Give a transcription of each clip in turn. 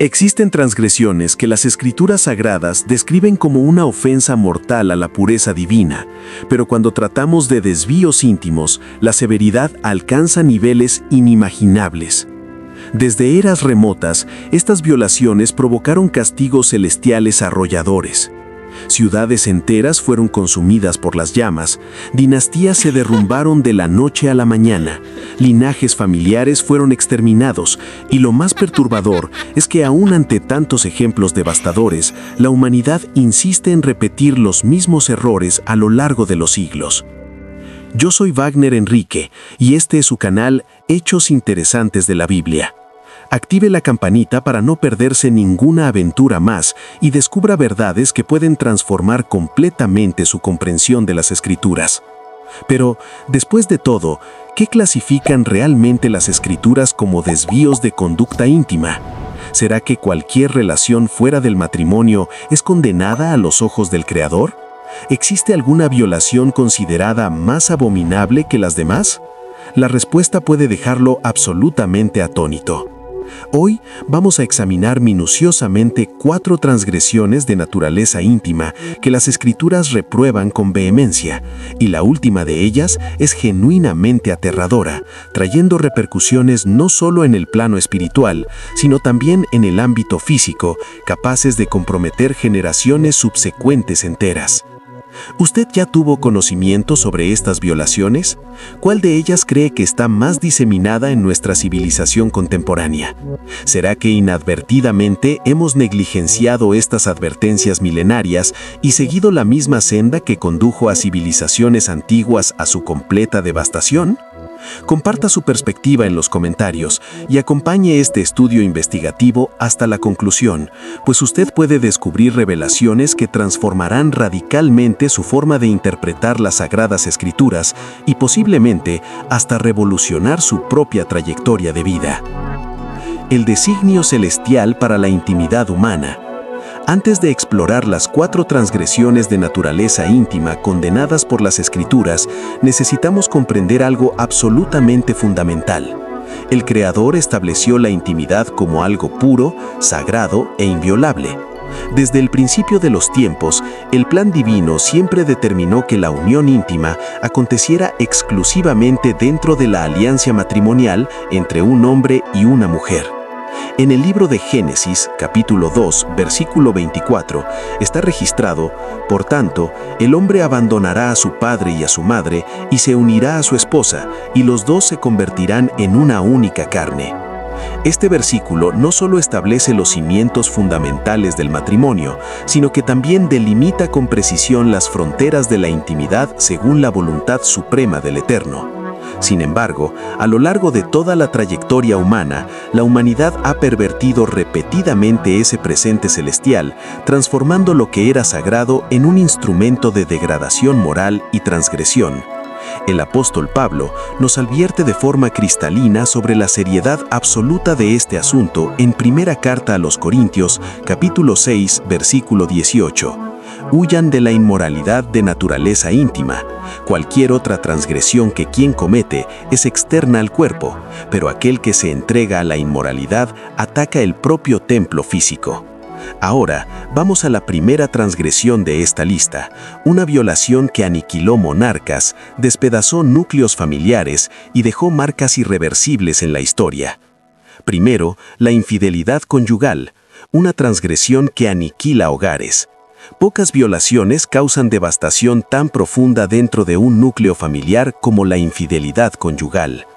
Existen transgresiones que las escrituras sagradas describen como una ofensa mortal a la pureza divina, pero cuando tratamos de desvíos íntimos, la severidad alcanza niveles inimaginables. Desde eras remotas, estas violaciones provocaron castigos celestiales arrolladores. Ciudades enteras fueron consumidas por las llamas, dinastías se derrumbaron de la noche a la mañana, linajes familiares fueron exterminados, y lo más perturbador es que aún ante tantos ejemplos devastadores, la humanidad insiste en repetir los mismos errores a lo largo de los siglos. Yo soy Wagner Enrique, y este es su canal Hechos Interesantes de la Biblia. Active la campanita para no perderse ninguna aventura más y descubra verdades que pueden transformar completamente su comprensión de las Escrituras. Pero, después de todo, ¿qué clasifican realmente las Escrituras como desvíos de conducta íntima? ¿Será que cualquier relación fuera del matrimonio es condenada a los ojos del Creador? ¿Existe alguna violación considerada más abominable que las demás? La respuesta puede dejarlo absolutamente atónito. Hoy vamos a examinar minuciosamente 4 transgresiones de naturaleza íntima que las Escrituras reprueban con vehemencia, y la última de ellas es genuinamente aterradora, trayendo repercusiones no solo en el plano espiritual, sino también en el ámbito físico, capaces de comprometer generaciones subsecuentes enteras. ¿Usted ya tuvo conocimiento sobre estas violaciones? ¿Cuál de ellas cree que está más diseminada en nuestra civilización contemporánea? ¿Será que inadvertidamente hemos negligenciado estas advertencias milenarias y seguido la misma senda que condujo a civilizaciones antiguas a su completa devastación? Comparta su perspectiva en los comentarios y acompañe este estudio investigativo hasta la conclusión, pues usted puede descubrir revelaciones que transformarán radicalmente su forma de interpretar las Sagradas Escrituras y posiblemente hasta revolucionar su propia trayectoria de vida. El designio celestial para la intimidad humana. Antes de explorar las 4 transgresiones de naturaleza íntima condenadas por las Escrituras, necesitamos comprender algo absolutamente fundamental. El Creador estableció la intimidad como algo puro, sagrado e inviolable. Desde el principio de los tiempos, el plan divino siempre determinó que la unión íntima aconteciera exclusivamente dentro de la alianza matrimonial entre un hombre y una mujer. En el libro de Génesis, capítulo 2, versículo 24, está registrado: por tanto, el hombre abandonará a su padre y a su madre y se unirá a su esposa, y los dos se convertirán en una única carne. Este versículo no solo establece los cimientos fundamentales del matrimonio, sino que también delimita con precisión las fronteras de la intimidad según la voluntad suprema del Eterno. Sin embargo, a lo largo de toda la trayectoria humana, la humanidad ha pervertido repetidamente ese presente celestial, transformando lo que era sagrado en un instrumento de degradación moral y transgresión. El apóstol Pablo nos advierte de forma cristalina sobre la seriedad absoluta de este asunto en Primera Carta a los Corintios, capítulo 6, versículo 18. Huyan de la inmoralidad de naturaleza íntima. Cualquier otra transgresión que quien comete es externa al cuerpo, pero aquel que se entrega a la inmoralidad ataca el propio templo físico. Ahora, vamos a la primera transgresión de esta lista, una violación que aniquiló monarcas, despedazó núcleos familiares y dejó marcas irreversibles en la historia. Primero, la infidelidad conyugal, una transgresión que aniquila hogares. Pocas violaciones causan devastación tan profunda dentro de un núcleo familiar como la infidelidad conyugal.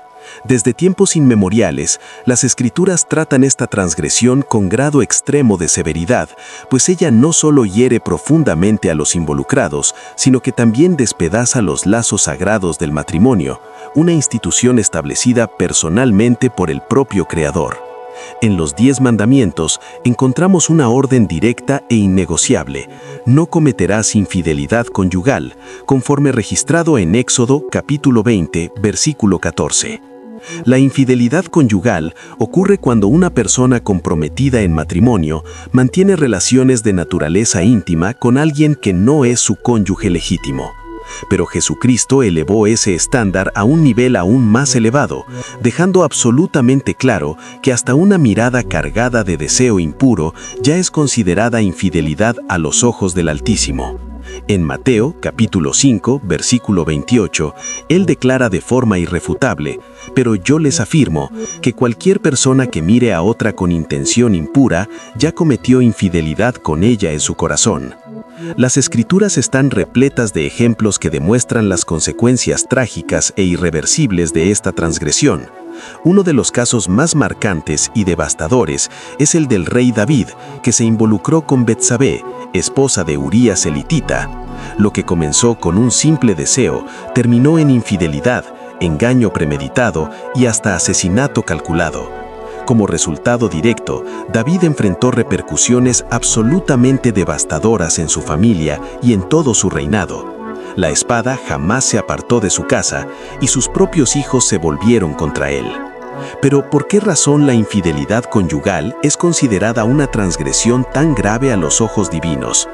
Desde tiempos inmemoriales, las Escrituras tratan esta transgresión con grado extremo de severidad, pues ella no solo hiere profundamente a los involucrados, sino que también despedaza los lazos sagrados del matrimonio, una institución establecida personalmente por el propio Creador. En los 10 mandamientos encontramos una orden directa e innegociable: no cometerás infidelidad conyugal, conforme registrado en Éxodo capítulo 20, versículo 14. La infidelidad conyugal ocurre cuando una persona comprometida en matrimonio mantiene relaciones de naturaleza íntima con alguien que no es su cónyuge legítimo. Pero Jesucristo elevó ese estándar a un nivel aún más elevado, dejando absolutamente claro que hasta una mirada cargada de deseo impuro ya es considerada infidelidad a los ojos del Altísimo. En Mateo, capítulo 5, versículo 28, Él declara de forma irrefutable: «Pero yo les afirmo que cualquier persona que mire a otra con intención impura ya cometió infidelidad con ella en su corazón». Las Escrituras están repletas de ejemplos que demuestran las consecuencias trágicas e irreversibles de esta transgresión. Uno de los casos más marcantes y devastadores es el del rey David, que se involucró con Betsabé, esposa de Urías elitita. Lo que comenzó con un simple deseo terminó en infidelidad, engaño premeditado y hasta asesinato calculado. Como resultado directo, David enfrentó repercusiones absolutamente devastadoras en su familia y en todo su reinado. La espada jamás se apartó de su casa y sus propios hijos se volvieron contra él. Pero ¿por qué razón la infidelidad conyugal es considerada una transgresión tan grave a los ojos divinos?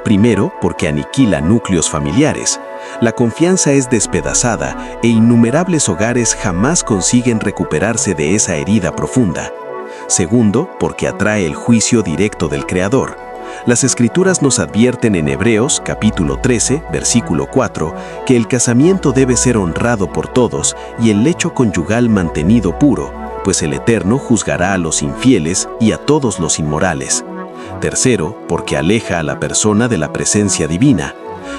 Primero, porque aniquila núcleos familiares. La confianza es despedazada e innumerables hogares jamás consiguen recuperarse de esa herida profunda. Segundo, porque atrae el juicio directo del Creador. Las Escrituras nos advierten en Hebreos, capítulo 13, versículo 4, que el casamiento debe ser honrado por todos y el lecho conyugal mantenido puro, pues el Eterno juzgará a los infieles y a todos los inmorales. Tercero, porque aleja a la persona de la presencia divina.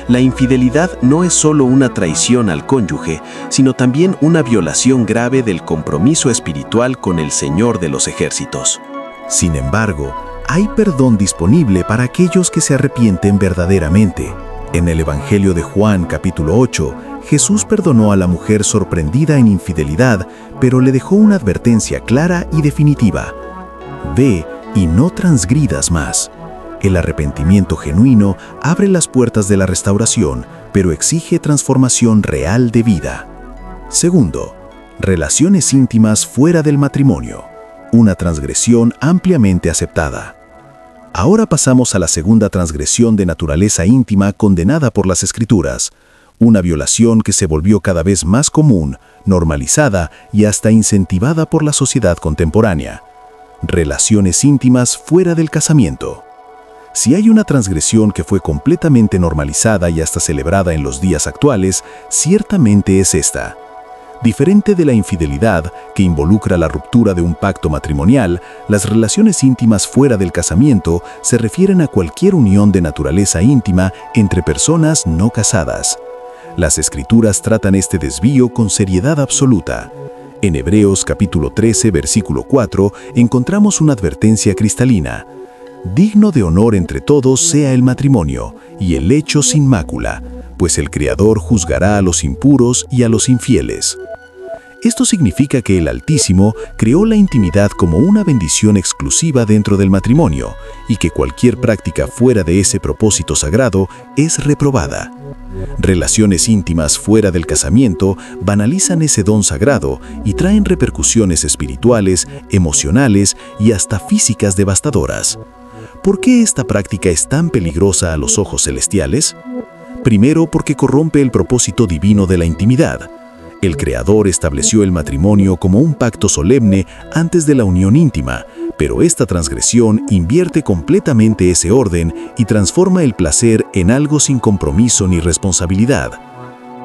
La infidelidad no es solo una traición al cónyuge, sino también una violación grave del compromiso espiritual con el Señor de los ejércitos. Sin embargo, hay perdón disponible para aquellos que se arrepienten verdaderamente. En el Evangelio de Juan, capítulo 8, Jesús perdonó a la mujer sorprendida en infidelidad, pero le dejó una advertencia clara y definitiva: «Ve y no transgridas más». El arrepentimiento genuino abre las puertas de la restauración, pero exige transformación real de vida. Segundo, relaciones íntimas fuera del matrimonio. Una transgresión ampliamente aceptada. Ahora pasamos a la segunda transgresión de naturaleza íntima condenada por las Escrituras. Una violación que se volvió cada vez más común, normalizada y hasta incentivada por la sociedad contemporánea. Relaciones íntimas fuera del casamiento. Si hay una transgresión que fue completamente normalizada y hasta celebrada en los días actuales, ciertamente es esta. Diferente de la infidelidad, que involucra la ruptura de un pacto matrimonial, las relaciones íntimas fuera del casamiento se refieren a cualquier unión de naturaleza íntima entre personas no casadas. Las Escrituras tratan este desvío con seriedad absoluta. En Hebreos capítulo 13, versículo 4, encontramos una advertencia cristalina: «Digno de honor entre todos sea el matrimonio, y el lecho sin mácula, pues el Creador juzgará a los impuros y a los infieles». Esto significa que el Altísimo creó la intimidad como una bendición exclusiva dentro del matrimonio, y que cualquier práctica fuera de ese propósito sagrado es reprobada. Relaciones íntimas fuera del casamiento banalizan ese don sagrado y traen repercusiones espirituales, emocionales y hasta físicas devastadoras. ¿Por qué esta práctica es tan peligrosa a los ojos celestiales? Primero, porque corrompe el propósito divino de la intimidad. El Creador estableció el matrimonio como un pacto solemne antes de la unión íntima, pero esta transgresión invierte completamente ese orden y transforma el placer en algo sin compromiso ni responsabilidad.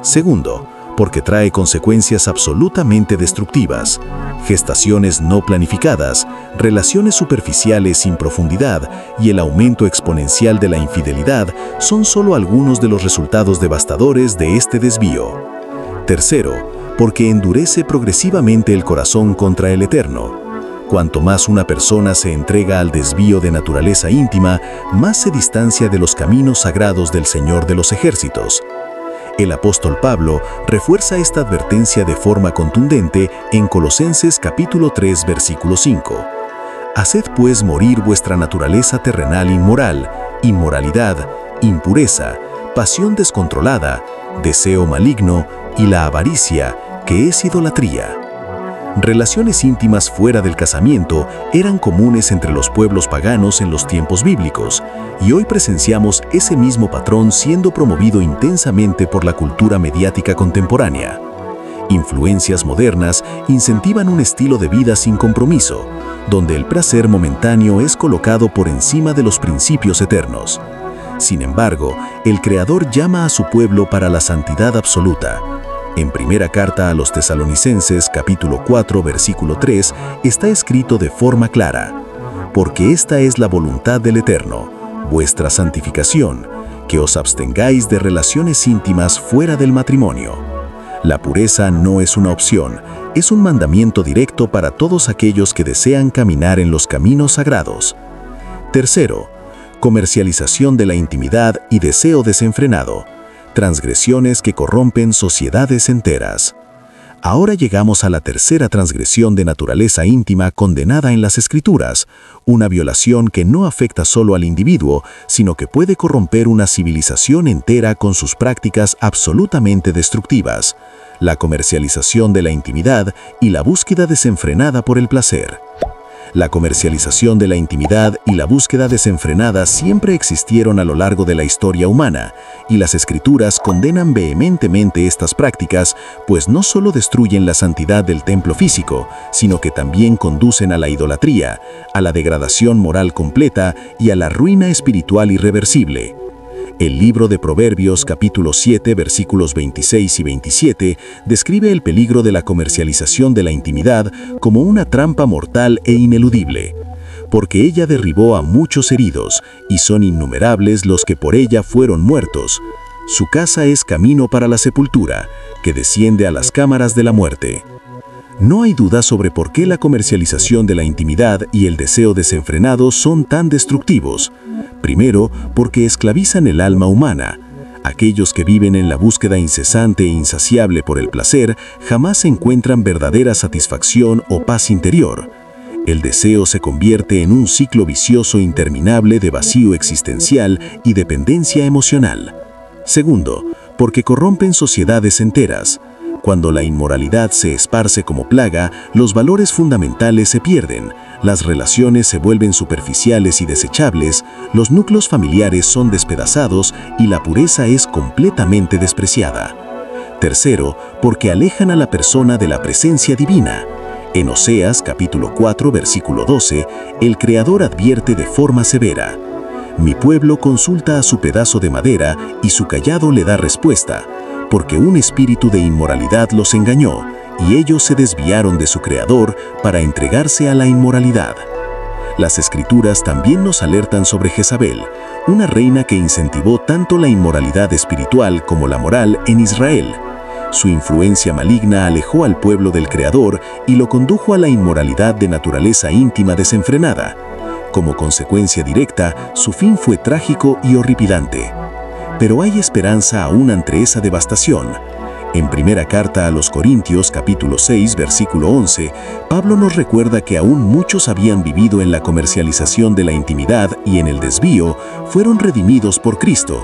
Segundo, porque trae consecuencias absolutamente destructivas. Gestaciones no planificadas, relaciones superficiales sin profundidad y el aumento exponencial de la infidelidad son solo algunos de los resultados devastadores de este desvío. Tercero, porque endurece progresivamente el corazón contra el Eterno. Cuanto más una persona se entrega al desvío de naturaleza íntima, más se distancia de los caminos sagrados del Señor de los ejércitos. El apóstol Pablo refuerza esta advertencia de forma contundente en Colosenses capítulo 3, versículo 5. «Haced pues morir vuestra naturaleza terrenal inmoral, inmoralidad, impureza, pasión descontrolada, deseo maligno y la avaricia, que es idolatría». Relaciones íntimas fuera del casamiento eran comunes entre los pueblos paganos en los tiempos bíblicos, y hoy presenciamos ese mismo patrón siendo promovido intensamente por la cultura mediática contemporánea. Influencias modernas incentivan un estilo de vida sin compromiso, donde el placer momentáneo es colocado por encima de los principios eternos. Sin embargo, el Creador llama a su pueblo para la santidad absoluta. En primera carta a los Tesalonicenses, capítulo 4, versículo 3, está escrito de forma clara: «Porque esta es la voluntad del Eterno, vuestra santificación, que os abstengáis de relaciones íntimas fuera del matrimonio». La pureza no es una opción, es un mandamiento directo para todos aquellos que desean caminar en los caminos sagrados. Tercero, comercialización de la intimidad y deseo desenfrenado. Transgresiones que corrompen sociedades enteras. Ahora llegamos a la tercera transgresión de naturaleza íntima condenada en las Escrituras, una violación que no afecta solo al individuo, sino que puede corromper una civilización entera con sus prácticas absolutamente destructivas: la comercialización de la intimidad y la búsqueda desenfrenada por el placer. La comercialización de la intimidad y la búsqueda desenfrenada siempre existieron a lo largo de la historia humana, y las Escrituras condenan vehementemente estas prácticas, pues no solo destruyen la santidad del templo físico, sino que también conducen a la idolatría, a la degradación moral completa y a la ruina espiritual irreversible. El libro de Proverbios, capítulo 7, versículos 26 y 27, describe el peligro de la comercialización de la intimidad como una trampa mortal e ineludible, porque ella derribó a muchos heridos, y son innumerables los que por ella fueron muertos. Su casa es camino para la sepultura, que desciende a las cámaras de la muerte. No hay duda sobre por qué la comercialización de la intimidad y el deseo desenfrenado son tan destructivos. Primero, porque esclavizan el alma humana. Aquellos que viven en la búsqueda incesante e insaciable por el placer jamás encuentran verdadera satisfacción o paz interior. El deseo se convierte en un ciclo vicioso interminable de vacío existencial y dependencia emocional. Segundo, porque corrompen sociedades enteras. Cuando la inmoralidad se esparce como plaga, los valores fundamentales se pierden, las relaciones se vuelven superficiales y desechables, los núcleos familiares son despedazados y la pureza es completamente despreciada. Tercero, porque alejan a la persona de la presencia divina. En Oseas, capítulo 4, versículo 12, el Creador advierte de forma severa: «Mi pueblo consulta a su pedazo de madera y su cayado le da respuesta, porque un espíritu de inmoralidad los engañó, y ellos se desviaron de su Creador para entregarse a la inmoralidad». Las Escrituras también nos alertan sobre Jezabel, una reina que incentivó tanto la inmoralidad espiritual como la moral en Israel. Su influencia maligna alejó al pueblo del Creador y lo condujo a la inmoralidad de naturaleza íntima desenfrenada. Como consecuencia directa, su fin fue trágico y horripilante. Pero hay esperanza aún ante esa devastación. En primera carta a los Corintios, capítulo 6, versículo 11, Pablo nos recuerda que aún muchos habían vivido en la comercialización de la intimidad y en el desvío, fueron redimidos por Cristo.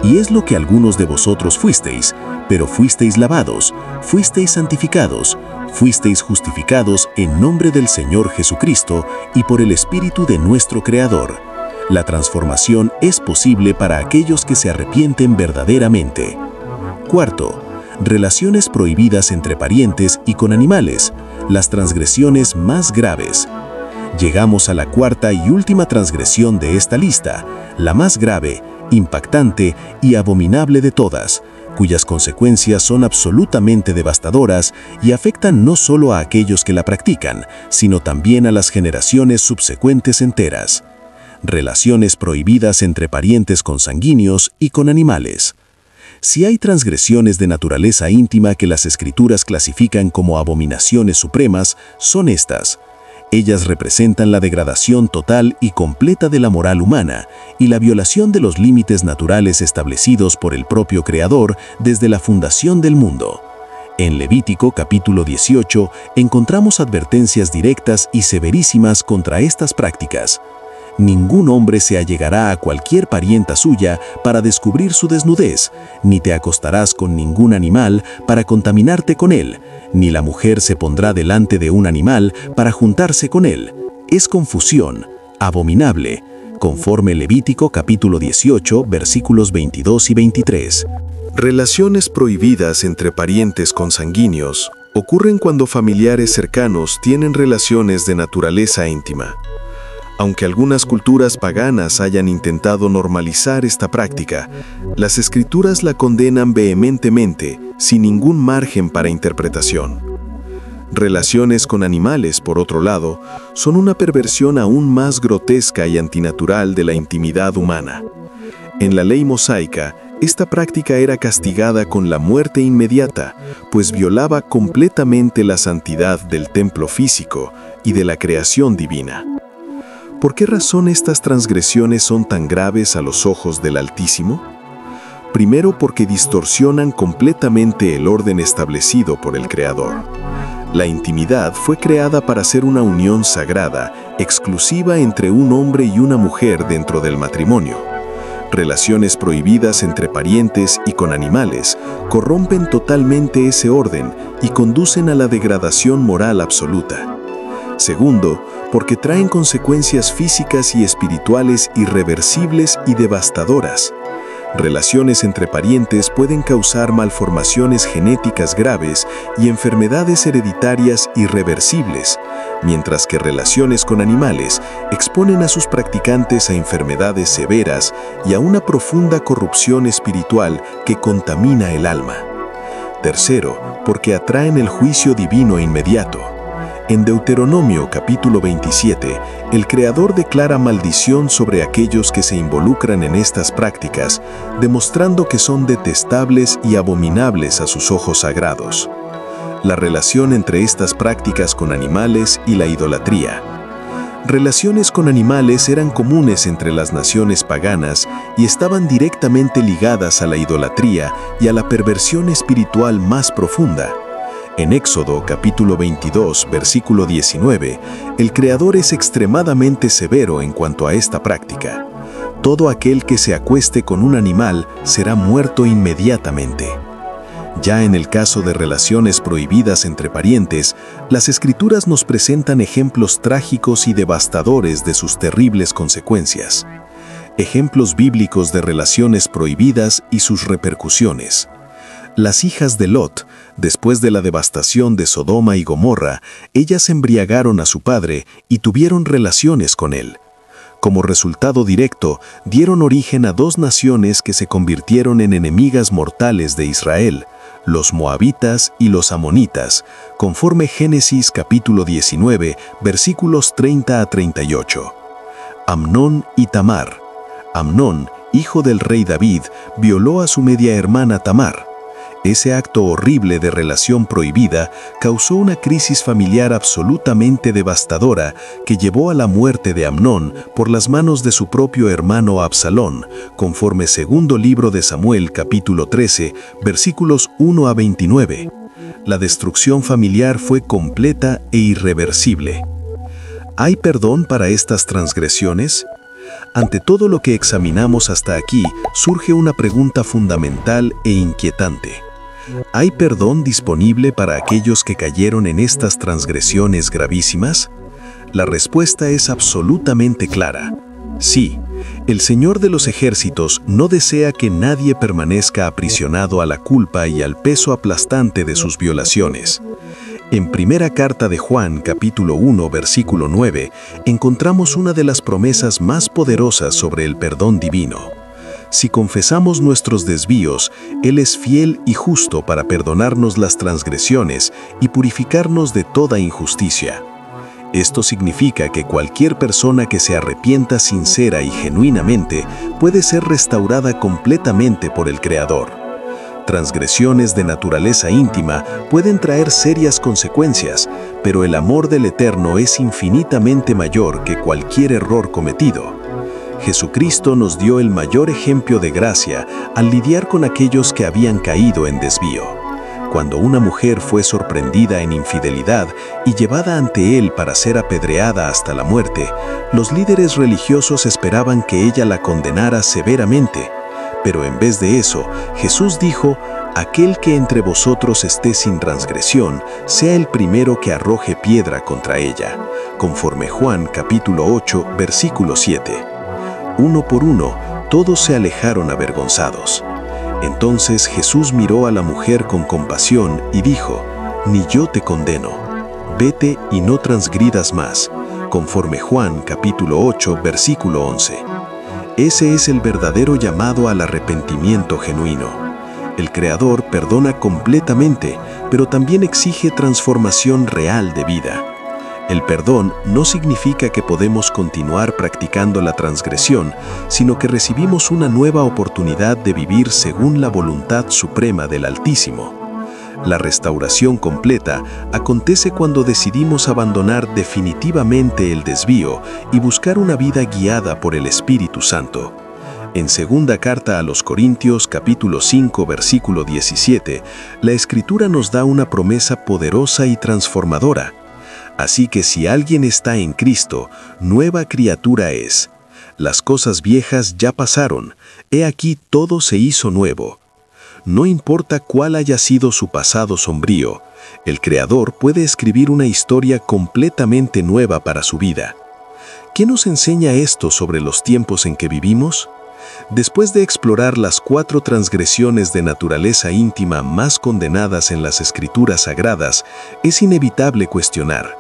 Y es lo que algunos de vosotros fuisteis, pero fuisteis lavados, fuisteis santificados, fuisteis justificados en nombre del Señor Jesucristo y por el Espíritu de nuestro Creador. La transformación es posible para aquellos que se arrepienten verdaderamente. Cuarto, relaciones prohibidas entre parientes y con animales, las transgresiones más graves. Llegamos a la cuarta y última transgresión de esta lista, la más grave, impactante y abominable de todas, cuyas consecuencias son absolutamente devastadoras y afectan no solo a aquellos que la practican, sino también a las generaciones subsecuentes enteras. Relaciones prohibidas entre parientes consanguíneos y con animales. Si hay transgresiones de naturaleza íntima que las Escrituras clasifican como abominaciones supremas, son estas. Ellas representan la degradación total y completa de la moral humana y la violación de los límites naturales establecidos por el propio Creador desde la fundación del mundo. En Levítico capítulo 18 encontramos advertencias directas y severísimas contra estas prácticas. Ningún hombre se allegará a cualquier parienta suya para descubrir su desnudez, ni te acostarás con ningún animal para contaminarte con él, ni la mujer se pondrá delante de un animal para juntarse con él. Es confusión, abominable, conforme Levítico capítulo 18, versículos 22 y 23. Relaciones prohibidas entre parientes consanguíneos ocurren cuando familiares cercanos tienen relaciones de naturaleza íntima. Aunque algunas culturas paganas hayan intentado normalizar esta práctica, las Escrituras la condenan vehementemente, sin ningún margen para interpretación. Relaciones con animales, por otro lado, son una perversión aún más grotesca y antinatural de la intimidad humana. En la ley mosaica, esta práctica era castigada con la muerte inmediata, pues violaba completamente la santidad del templo físico y de la creación divina. ¿Por qué razón estas transgresiones son tan graves a los ojos del Altísimo? Primero, porque distorsionan completamente el orden establecido por el Creador. La intimidad fue creada para ser una unión sagrada, exclusiva entre un hombre y una mujer dentro del matrimonio. Relaciones prohibidas entre parientes y con animales corrompen totalmente ese orden y conducen a la degradación moral absoluta. Segundo, porque traen consecuencias físicas y espirituales irreversibles y devastadoras. Relaciones entre parientes pueden causar malformaciones genéticas graves y enfermedades hereditarias irreversibles, mientras que relaciones con animales exponen a sus practicantes a enfermedades severas y a una profunda corrupción espiritual que contamina el alma. Tercero, porque atraen el juicio divino inmediato. En Deuteronomio capítulo 27, el Creador declara maldición sobre aquellos que se involucran en estas prácticas, demostrando que son detestables y abominables a sus ojos sagrados. La relación entre estas prácticas con animales y la idolatría. Relaciones con animales eran comunes entre las naciones paganas y estaban directamente ligadas a la idolatría y a la perversión espiritual más profunda. En Éxodo capítulo 22, versículo 19, el Creador es extremadamente severo en cuanto a esta práctica. Todo aquel que se acueste con un animal será muerto inmediatamente. Ya en el caso de relaciones prohibidas entre parientes, las Escrituras nos presentan ejemplos trágicos y devastadores de sus terribles consecuencias. Ejemplos bíblicos de relaciones prohibidas y sus repercusiones. Las hijas de Lot, después de la devastación de Sodoma y Gomorra, ellas embriagaron a su padre y tuvieron relaciones con él. Como resultado directo, dieron origen a dos naciones que se convirtieron en enemigas mortales de Israel, los moabitas y los amonitas, conforme Génesis capítulo 19, versículos 30 a 38. Amnón y Tamar. Amnón, hijo del rey David, violó a su media hermana Tamar. Ese acto horrible de relación prohibida causó una crisis familiar absolutamente devastadora que llevó a la muerte de Amnón por las manos de su propio hermano Absalón, conforme segundo libro de Samuel capítulo 13, versículos 1 a 29. La destrucción familiar fue completa e irreversible. ¿Hay perdón para estas transgresiones? Ante todo lo que examinamos hasta aquí, surge una pregunta fundamental e inquietante. ¿Hay perdón disponible para aquellos que cayeron en estas transgresiones gravísimas? La respuesta es absolutamente clara. Sí, el Señor de los ejércitos no desea que nadie permanezca aprisionado a la culpa y al peso aplastante de sus violaciones. En primera carta de Juan, capítulo 1, versículo 9, encontramos una de las promesas más poderosas sobre el perdón divino. Si confesamos nuestros desvíos, Él es fiel y justo para perdonarnos las transgresiones y purificarnos de toda injusticia. Esto significa que cualquier persona que se arrepienta sincera y genuinamente puede ser restaurada completamente por el Creador. Transgresiones de naturaleza íntima pueden traer serias consecuencias, pero el amor del Eterno es infinitamente mayor que cualquier error cometido. Jesucristo nos dio el mayor ejemplo de gracia al lidiar con aquellos que habían caído en desvío. Cuando una mujer fue sorprendida en infidelidad y llevada ante él para ser apedreada hasta la muerte, los líderes religiosos esperaban que ella la condenara severamente. Pero en vez de eso, Jesús dijo: «Aquel que entre vosotros esté sin transgresión, sea el primero que arroje piedra contra ella», conforme Juan capítulo 8, versículo 7. Uno por uno, todos se alejaron avergonzados. Entonces Jesús miró a la mujer con compasión y dijo: «Ni yo te condeno. Vete y no transgridas más», conforme Juan capítulo 8, versículo 11. Ese es el verdadero llamado al arrepentimiento genuino. El Creador perdona completamente, pero también exige transformación real de vida. El perdón no significa que podemos continuar practicando la transgresión, sino que recibimos una nueva oportunidad de vivir según la voluntad suprema del Altísimo. La restauración completa acontece cuando decidimos abandonar definitivamente el desvío y buscar una vida guiada por el Espíritu Santo. En segunda carta a los Corintios, capítulo 5, versículo 17, la Escritura nos da una promesa poderosa y transformadora. Así que si alguien está en Cristo, nueva criatura es. Las cosas viejas ya pasaron, he aquí todo se hizo nuevo. No importa cuál haya sido su pasado sombrío, el Creador puede escribir una historia completamente nueva para su vida. ¿Qué nos enseña esto sobre los tiempos en que vivimos? Después de explorar las 4 transgresiones de naturaleza íntima más condenadas en las Escrituras Sagradas, es inevitable cuestionar: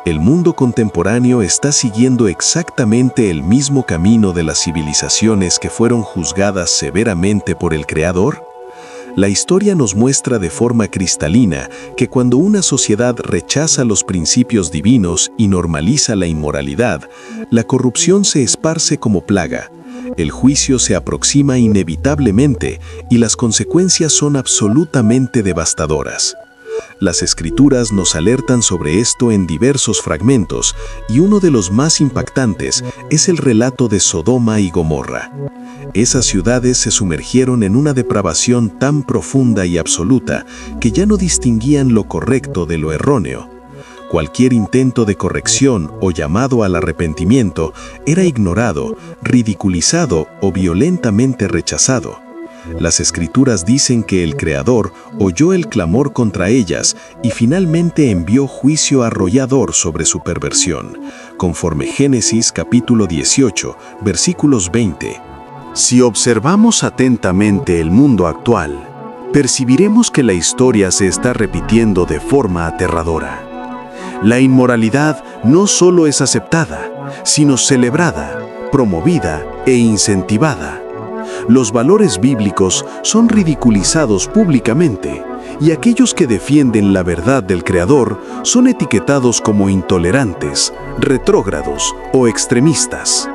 ¿el mundo contemporáneo está siguiendo exactamente el mismo camino de las civilizaciones que fueron juzgadas severamente por el Creador? La historia nos muestra de forma cristalina que cuando una sociedad rechaza los principios divinos y normaliza la inmoralidad, la corrupción se esparce como plaga. El juicio se aproxima inevitablemente y las consecuencias son absolutamente devastadoras. Las Escrituras nos alertan sobre esto en diversos fragmentos, y uno de los más impactantes es el relato de Sodoma y Gomorra. Esas ciudades se sumergieron en una depravación tan profunda y absoluta que ya no distinguían lo correcto de lo erróneo. Cualquier intento de corrección o llamado al arrepentimiento era ignorado, ridiculizado o violentamente rechazado. Las Escrituras dicen que el Creador oyó el clamor contra ellas y finalmente envió juicio arrollador sobre su perversión, conforme Génesis capítulo 18, versículos 20. Si observamos atentamente el mundo actual, percibiremos que la historia se está repitiendo de forma aterradora. La inmoralidad no solo es aceptada, sino celebrada, promovida e incentivada. Los valores bíblicos son ridiculizados públicamente y aquellos que defienden la verdad del Creador son etiquetados como intolerantes, retrógrados o extremistas.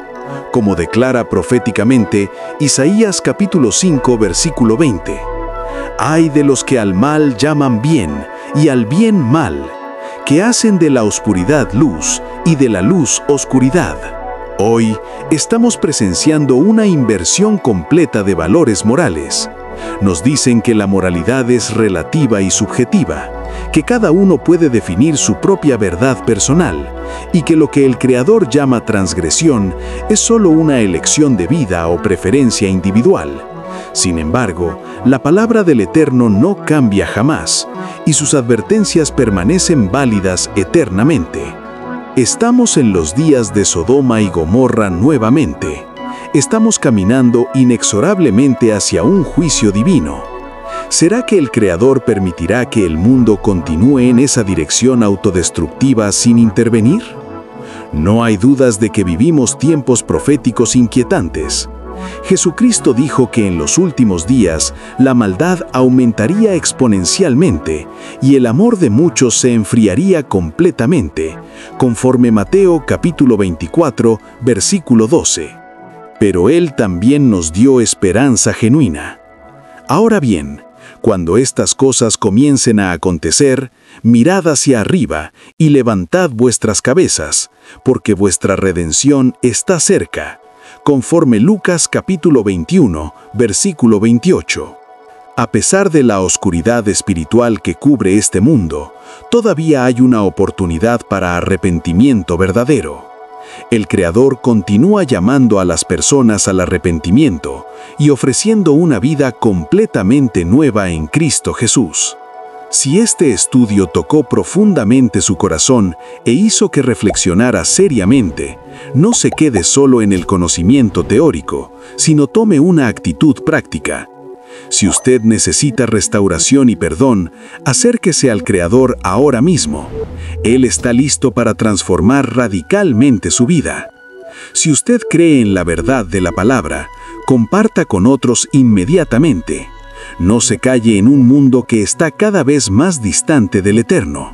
Como declara proféticamente Isaías capítulo 5, versículo 20. «Ay de los que al mal llaman bien y al bien mal, que hacen de la oscuridad luz y de la luz oscuridad». Hoy estamos presenciando una inversión completa de valores morales. Nos dicen que la moralidad es relativa y subjetiva, que cada uno puede definir su propia verdad personal y que lo que el Creador llama transgresión es solo una elección de vida o preferencia individual. Sin embargo, la palabra del Eterno no cambia jamás y sus advertencias permanecen válidas eternamente. Estamos en los días de Sodoma y Gomorra nuevamente. Estamos caminando inexorablemente hacia un juicio divino. ¿Será que el Creador permitirá que el mundo continúe en esa dirección autodestructiva sin intervenir? No hay dudas de que vivimos tiempos proféticos inquietantes. Jesucristo dijo que en los últimos días la maldad aumentaría exponencialmente y el amor de muchos se enfriaría completamente, conforme Mateo capítulo 24, versículo 12. Pero Él también nos dio esperanza genuina. Ahora bien, cuando estas cosas comiencen a acontecer, mirad hacia arriba y levantad vuestras cabezas, porque vuestra redención está cerca, conforme Lucas capítulo 21, versículo 28. A pesar de la oscuridad espiritual que cubre este mundo, todavía hay una oportunidad para arrepentimiento verdadero. El Creador continúa llamando a las personas al arrepentimiento y ofreciendo una vida completamente nueva en Cristo Jesús. Si este estudio tocó profundamente su corazón e hizo que reflexionara seriamente, no se quede solo en el conocimiento teórico, sino tome una actitud práctica. Si usted necesita restauración y perdón, acérquese al Creador ahora mismo. Él está listo para transformar radicalmente su vida. Si usted cree en la verdad de la palabra, comparta con otros inmediatamente. No se calle en un mundo que está cada vez más distante del eterno.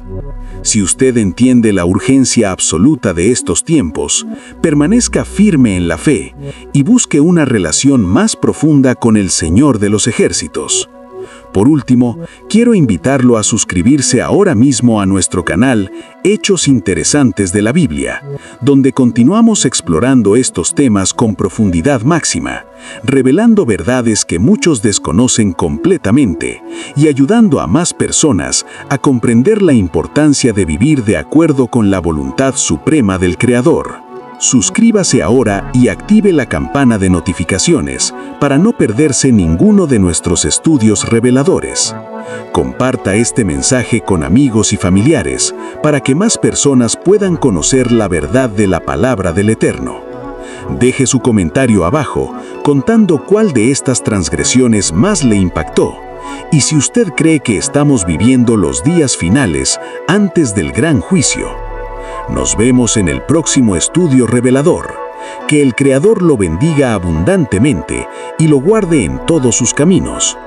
Si usted entiende la urgencia absoluta de estos tiempos, permanezca firme en la fe y busque una relación más profunda con el Señor de los ejércitos. Por último, quiero invitarlo a suscribirse ahora mismo a nuestro canal Hechos Interesantes de la Biblia, donde continuamos explorando estos temas con profundidad máxima, revelando verdades que muchos desconocen completamente y ayudando a más personas a comprender la importancia de vivir de acuerdo con la voluntad suprema del Creador. Suscríbase ahora y active la campana de notificaciones para no perderse ninguno de nuestros estudios reveladores. Comparta este mensaje con amigos y familiares para que más personas puedan conocer la verdad de la palabra del Eterno. Deje su comentario abajo contando cuál de estas transgresiones más le impactó y si usted cree que estamos viviendo los días finales antes del gran juicio. Nos vemos en el próximo estudio revelador. Que el Creador lo bendiga abundantemente y lo guarde en todos sus caminos.